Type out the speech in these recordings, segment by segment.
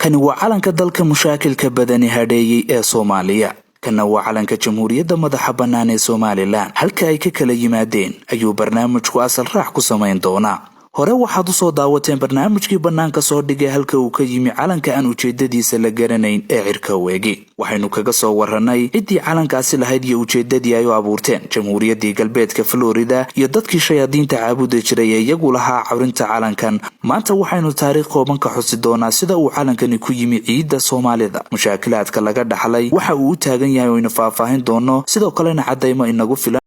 kani waa calanka dalka mushaakilka badani hadheeyay ee Soomaaliya kana waa calanka jamhuuriyadda madaxa bannaan ee Somaliland halka ay ka kala yimaadeen ayuu barnaamijku asal raax ku sameyn doonaa hore waxaad u soo daawateen barnaamijkii bannaanka soo dhigay halka uu ka yimi calanka aan ujeedadiisa la garanayn ee cirka weegi waxaynu kaga soo waranay cidii calankaasi lahayd iyo ujeedadii ay u abuurteen jamhuuriyaddii galbeedka Florida iyo dadkii shayaadiinta caabuda jiray ee iyagu lahaa cawrinta calankan maanta waxaynu taariikh kooban ka xusi doonaa sida uu calankani ku yimi ciidda Soomaalida mushaakilaadka laga dhaxlay waxa uu u taagan yahay oo ina faahfaahin doono sidoo kalena cadeymo inagu filan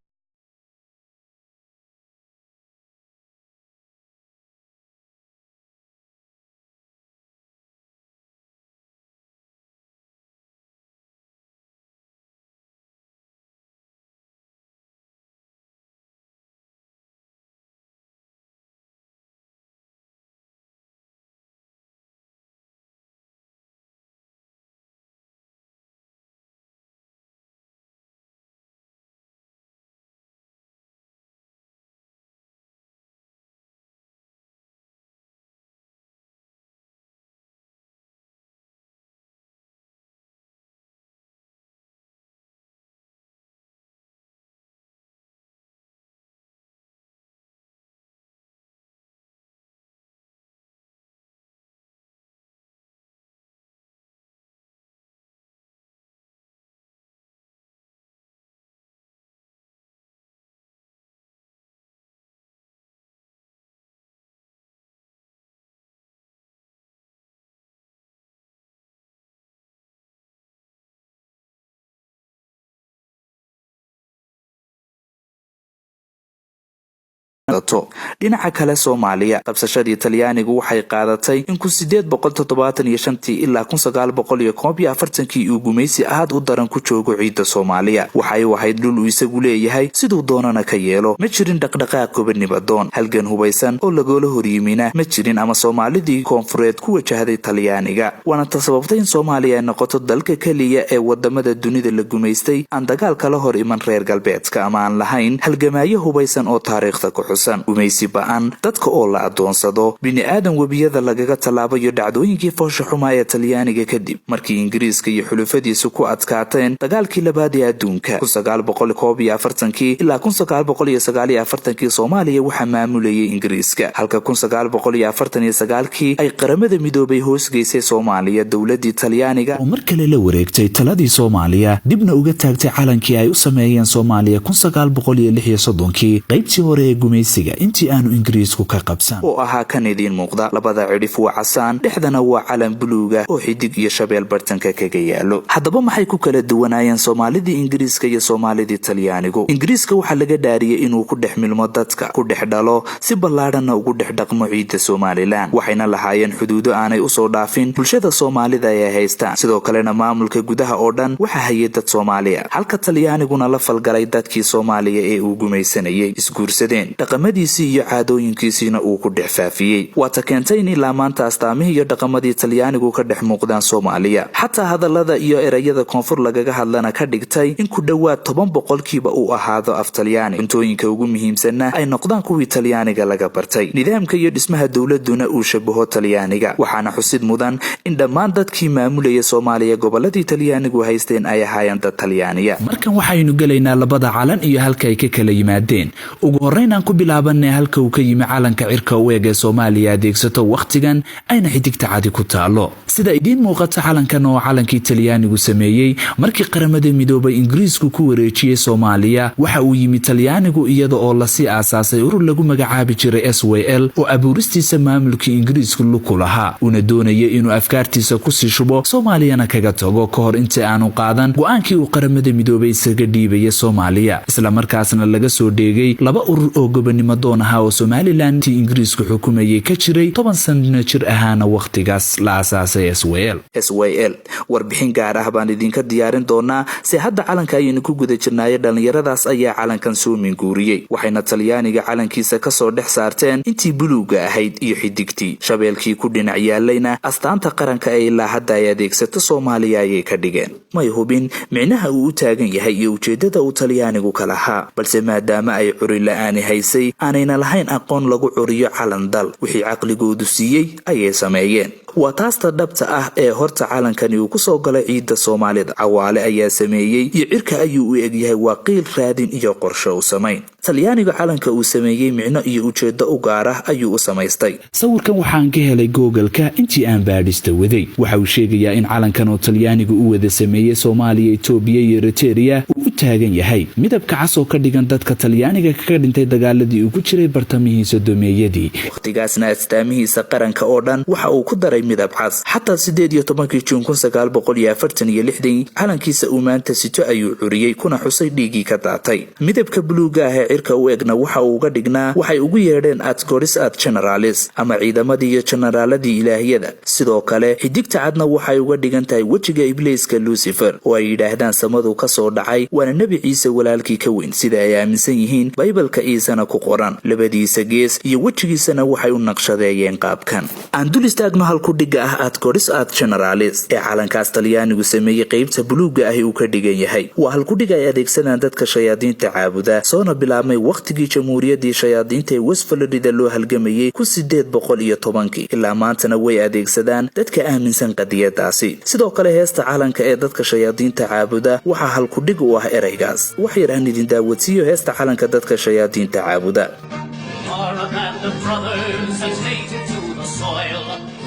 dhinaca kale Soomaaliya qabsashadii Talyaanigu waxay qaadatay in 875 ilaa 1941 uu gumaysi aad u daran ku joogo ciidda Soomaaliya waxay wahayd dhul uu isagu leeyahay sidoo doonana ka yeelo ma jirin dhaqdhaqaaq gobonimo doon halgan hubaysan oo lagoola horyimina ma jirin ama Soomaalidii koonfureed ku wajahday Talyaaniga wana sababtay in Soomaaliya ay noqoto dalka kaliya ee wadamada dunida la gumaystay aan dagaal kala hor iman reer galbeedka ama aan lahayn halgamaayo hubaysan oo taariikhda ku gumaysi ba'an dadka oo la adoonsado bini'aadan webiyada lagaga talaabayo dhacdooyinkii foosha xumaa ee Talyaaniga kadib markii Ingiriiska iyo xulufadiisu ku adkaateen dagaalkii labaad ee adduunka 1941 ilaa 1949 Soomaaliya waxa maamulayay Ingiriiska halka 1949 ay qaramada midoobay hoos geysay Soomaaliya dawladii Talyaaniga oo markale la wareegtay taladii Soomaaliya dibna uga taagtay calankii ay u sameeyeen Soomaaliya 1936 qaybtii hore ee gumaysiga intii aanu Ingiriisku ka qabsan oo ahaa kan idin muuqda labada cidhif waa casaan dhexdana waa calan buluuga oo xidig iyo shabeel bartanka kaga yaalo haddaba maxay ku kala duwanaayeen Soomaalidii Ingiriiska iyo Soomaalidii Talyaanigu Ingiriiska waxa laga dhaariyay inuu ku dhex milmo dadka ku dhex dhalo si ballaadhana ugu dhex dhaqmo ciidda Somaliland waxayna lahaayeen xuduudo aanay u soo dhaafin bulshada Soomaalida ay haystaan sidoo kalena maamulka gudaha oo dhan waxa hayay dad Soomaaliya halka Talyaaniguna la falgalay dadkii Soomaaliya ee uu gumaysanayay isguursadeen dhaqamadiisii iyo caadooyinkiisina uu ku dhex faafiyay waata keentay in ilaa maanta astaamihii iyo dhaqamadii Talyaanigu ka dhex muuqdaan Soomaaliya xataa hadallada iyo erayada koonfur lagaga hadlana ka dhigtay in ku dhawaad 10% uu ahaado af Talyaani cuntooyinka ugu muhiimsanna ay noqdaan kuwii Talyaaniga laga bartay nidaamka iyo dhismaha dawladuna uu shabaho Talyaaniga waxaana xusid mudan in dhammaan dadkii maamulaya Soomaaliya goboladii Talyaanigu haysteen ay ahaayeen dad Talyaaniya markan waxaynu galaynaa labada calan iyo halka ay ka kala yimaadeen ugu horreyn ku bilaabanay halka uu ka yimi calanka cirka weeg ee Soomaaliya adeegsato waqtigan ayna xidigta cadi ku taalo sida idin muuqata calankan oo calankii Talyaanigu sameeyay markii qaramada midoobay Ingiriisku ku wareejiyay Soomaaliya waxa uu yimi Talyaanigu iyada oo la sii aasaasay urur lagu magacaabi jiray SYL oo abuuristiisa maamulka Ingiriisku ku lahaa una doonayay inuu afkaartiisa ku sii shubo Soomaaliyana kaga tago ka hor inta aanu qaadan go'aankii uu qaramada midoobay isaga dhiibay Soomaaliya isla markaasna laga soo dheegay laba urur oo gobonimo doon ahaa oo Somaliland Ingiriisku xukumayay ka jiray 10 sano jir ahaana waqtigaas la aasaasay SYL warbixin gaar ah baan idinka diyaarin doonaa si hadda calanka aynu ku guda jirnaayo dhalinyaradaas ayaa calankan soo minguuriyay waxayna Talyaaniga calankiisa ka soo dhex saarteen intii buluuga ahayd iyo xidigtii shabeelkii ku dhinac yaalayna astaanta qaranka ay ilaa hadda ay adeegsato Soomaaliya ayay ka dhigeen may hubin micnaha uu u taagan yahay iyo ujeedada uu Talyaanigu ka lahaa balse maadaama ay curi la'aan haysay aanayna lahayn aqoon lagu curiyo calan dal wixii caqligoodu siiyey ayay sameeyeen waa taasta dhabta ah ee horta calankani uu ku soo galay ciidda Soomaalida Cawaale ayaa sameeyay iyo cirka ayuu u egyahay waqiil raadin iyo qorshe u sameyn Talyaaniga calanka uu sameeyay micno iyo ujeedo u gaar ah ayuu u sameystay sawirkan waxaan ka helay Google-ka intii aan baadhista waday waxa uu sheegayaa in calankan oo Talyaanigu u wada sameeyay Soomaaliya Itoobiya iyo Eritrea uu taagan yahay midabka cas oo ka dhigan dadka Talyaaniga ka dhintay dagaaladii uu ku jiray bartamihii Sodomeeyadii waqtigaasna astaamihiisa qaranka oo dhan waxa uu ku daray midab cas xataa 18 Juun 1946 calankiisa uu maanta sito ayuu curiyay kuna xusay dhiigii ka daatay midabka buluuga ah cirka u egna waxa uu uga dhignaa waxay ugu yeedheen Adgoris ad Generalis ama ciidamadii iyo generaaladii ilaahiyada sidoo kale xidigta cadna waxay uga dhigan tahay wajiga ibliiska Lucifer oo ay yiraahdaan samadu ka soo dhacay waana nabi Ciise walaalkii ka weyn sida ay aaminsan yihiin Bible-ka Ciisana ku qoran labadiisa gees iyo wajigiisana waxay u naqshadeeyeen qaabkan aan dul istaagno halku dhiga ah Adgoris ad Generalis ee calankaas Talyaanigu sameeyay qaybta buluuga ah uu ka dhigan yahay waa halku dhiga ay adeegsadaan dadka shayaadiinta caabuda soona bilaabmay waqtigii jamhuuriyaddii shayaadiinta ee Westphalia loo halgamayay ku 810 ilaa maantana way adeegsadaan dadka aaminsan qadiyadaasi sidoo kale heesta calanka ee dadka shayaadiinta caabuda waxa halku dhig u ah eraygaas wax yar aan idin daawatiyo heesta calanka dadka shayaadiinta caabuda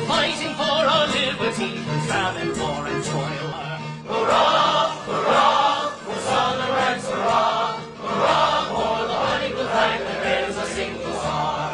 fighting for our liberty, traveling for and toil. Hurrah, hurrah, for Southern rights, hurrah, hurrah, for the unequal flag that bears a single star.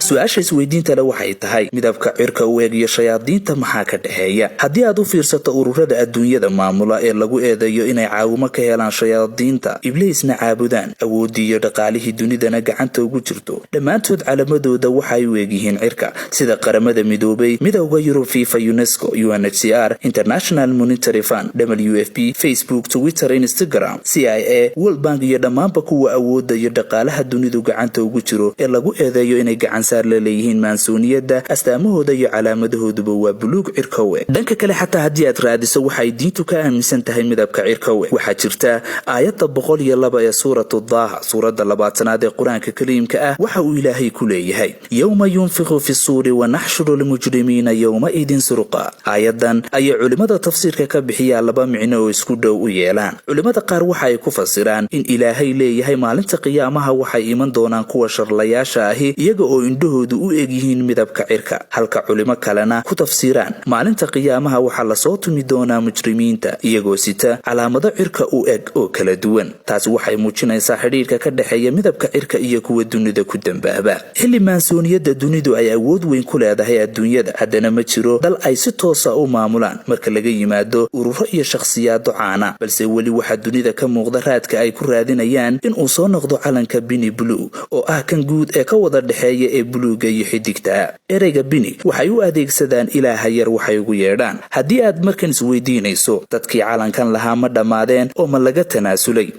Su'aasha isweydiinta waxay tahay midabka cirka u eegiyo shayaadiinta maxaa ka dhaxeeya hadii aad u fiirsato ururada adduunyada maamula ee lagu eedeeyo inay caawimo ka helaan shayaadiinta ibliisna caabudaan awoodii iyo dhaqaalihii dunidana gacanta ugu jirto dhamaantood calamadooda waxay u eegyihiin cirka sida qaramada midoobay midowga Yurub FIFA UNESCO UNHCR International Monetary Fund WFP Facebook Twitter Instagram CIA World Bank iyo dhamaanba kuwa awoodda iyo dhaqaalaha dunidu gacanta ugu jiro ee lagu eedeeyo inay gacan leeyihiin maansooniyada astaamahooda iyo calaamadahooduba waa buluug cirkawe dhanka kale xataa hadii aad raadiso waxay diintu ka aaminsan tahay midabka cirkawe waxa jirta aayadda 102 ee suuratu Daaha suurada 20aad ee Quraanka Kariimka ah waxa uu Ilaahay ku leeyahay yawma yunfiqu fi suuri wa nahshuru lil mujrimiina yawma idin surqa aayadan ay culimada tafsiirka ka bixiya laba micno oo isku dhow u yeelaan culimada qaar waxa ay ku fasiraan in Ilaahay leeyahay maalinta qiyaamaha waxay iman doonaan kuwa sharlayaasha ahi iyaga oo indhahoodu u egyihiin midabka cirka halka culimo kalena ku tafsiiraan maalinta qiyaamaha waxa la soo tumi doonaa mujrimiinta iyagoo sita calaamado cirka u eg oo kala duwan taas waxay muujinaysaa xiriirka ka dhaxeeya midabka cirka iyo kuwa dunida ku dambaaba xilli maansooniyada dunidu ay awood weyn ku leedahay adduunyada haddana ma jiro dal ay si toos ah u maamulaan marka laga yimaado ururo iyo shakhsiyaado caana balse weli waxa dunida ka muuqda raadka ay ku raadinayaan in uu soo noqdo calanka Bini Blue oo ah kan guud ee ka wada dhaxeeya ee buluuga iyo xidigta ereyga Bini waxay u adeegsadaan ilaaha yar waxay ugu yeedhaan hadii aad markan isweydiinayso dadkii calankan lahaa ma dhamaadeen oo ma laga tanaasulay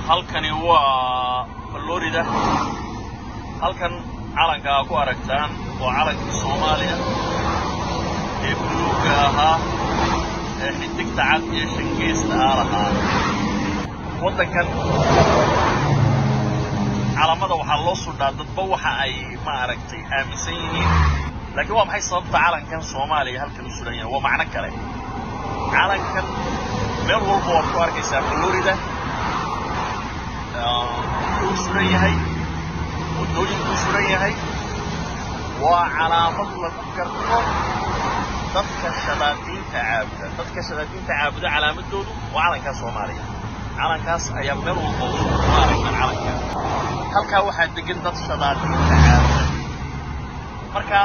halkani waa Florida halkan calanka ku aragtaan oo calanka Soomaaliya ee buluuga ahaa ee xidigta cad iyo shangeesta ahaa wadankan calamada waxa loo sudhaa dadba waxa ay ma aragtay aaminsan yihiin laakiin waa maxay sababta calankan Soomaaliya halkan u suran yahay waa macna kale calankan meel walba oo ku arkaysaa Florida uu suran yahay wadooyinku suran yahay waa calaamad lagu garto dadka shayaadiinta caabuda calaamadoodu waa calanka Soomaaliya calankaas ayaa meel walba u suran calanka halka waxa degan dad shayaadiinta caabuda marka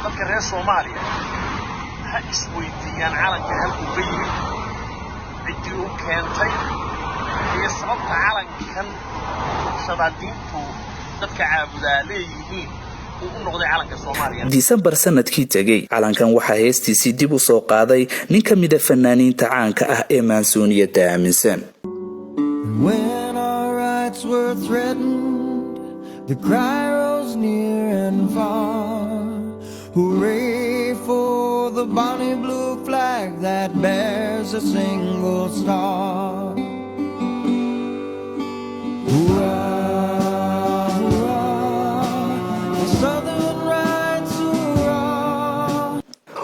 dadka reer Soomaaliya ha isweydiiyaan calanka halku ka yimid cidii uu keentay iyo sababta calankan shayaadiintu dadka caabuda leeyihiin December sanadkii tagay calankan waxa heestiisii dib u soo qaaday nin ka mid ah fanaaniinta caanka ah ee maansooniyada aaminsan When our rights were threatened the cry rose near and far Hooray for the bonny blue flag that bears a single star Hurrah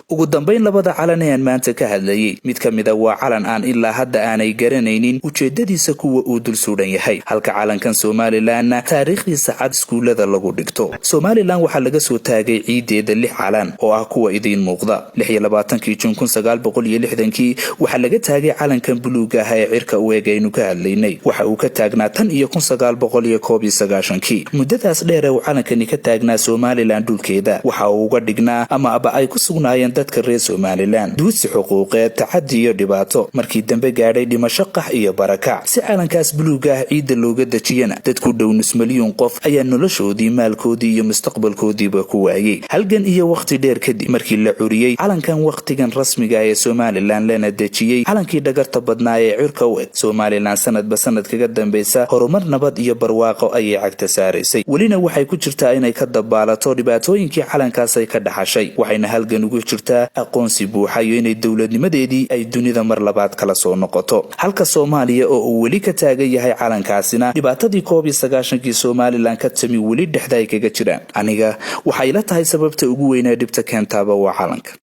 ugu dambeyn labada calan ee aan maanta ka hadlayay mid ka mid ah waa calan aan ilaa hadda aanay garanaynin ujeedadiisa kuwa uu dul suudhan yahay halka calankan Somaliland taariikhdiisa cad iskuulada lagu dhigto. Somaliland waxaa laga soo taagay ciideeda 6 calan oo ah kuwa idin muuqda 26 Juun 1960 waxaa laga taagay calankan buluuga ah ee cirka u eegaynu ka hadlaynay waxa uu ka taagnaa tan iyo 1991 muddadaas dheer uu calankani ka taagnaa Somaliland dhulkeeda waxa uu uga dhignaa ama aba ay ku sugnaayeen dadka reer Somaliland duusi xuquuqeed tacaddi iyo dhibaato markii dambe gaadhay dhimasho qax iyo barakac si calankaas buluuga ah ciida looga dajiyana dadku dhow nus milyan qof ayaa noloshoodii maalkoodii iyo mustaqbalkoodiiba ku waayay halgan iyo waqti dheer kadib markii la curiyay calankan waqtigan rasmiga ah ee Somaliland lana dajiyay calankii dhagarta badnaa ee cirka u eg Somaliland sanadba sanad kaga dambaysa horumar nabad iyo barwaaqo ayay cagta saaraysay walina waxay ku jirtaa inay ka dabaalato dhibaatooyinkii calankaas ay ka dhaxashay waxayna halgan ugu jirtaa aqoonsi buuxa iyo inay dawladnimadeedii ay dunida mar labaad kala soo noqoto halka Soomaaliya oo uu weli ka taagan yahay calankaasina dhibaatadii 19 Somaliland ka timi weli dhexda ay kaga jiraan aniga waxay la tahay sababta ugu weyn ee dhibta keentaba waa calanka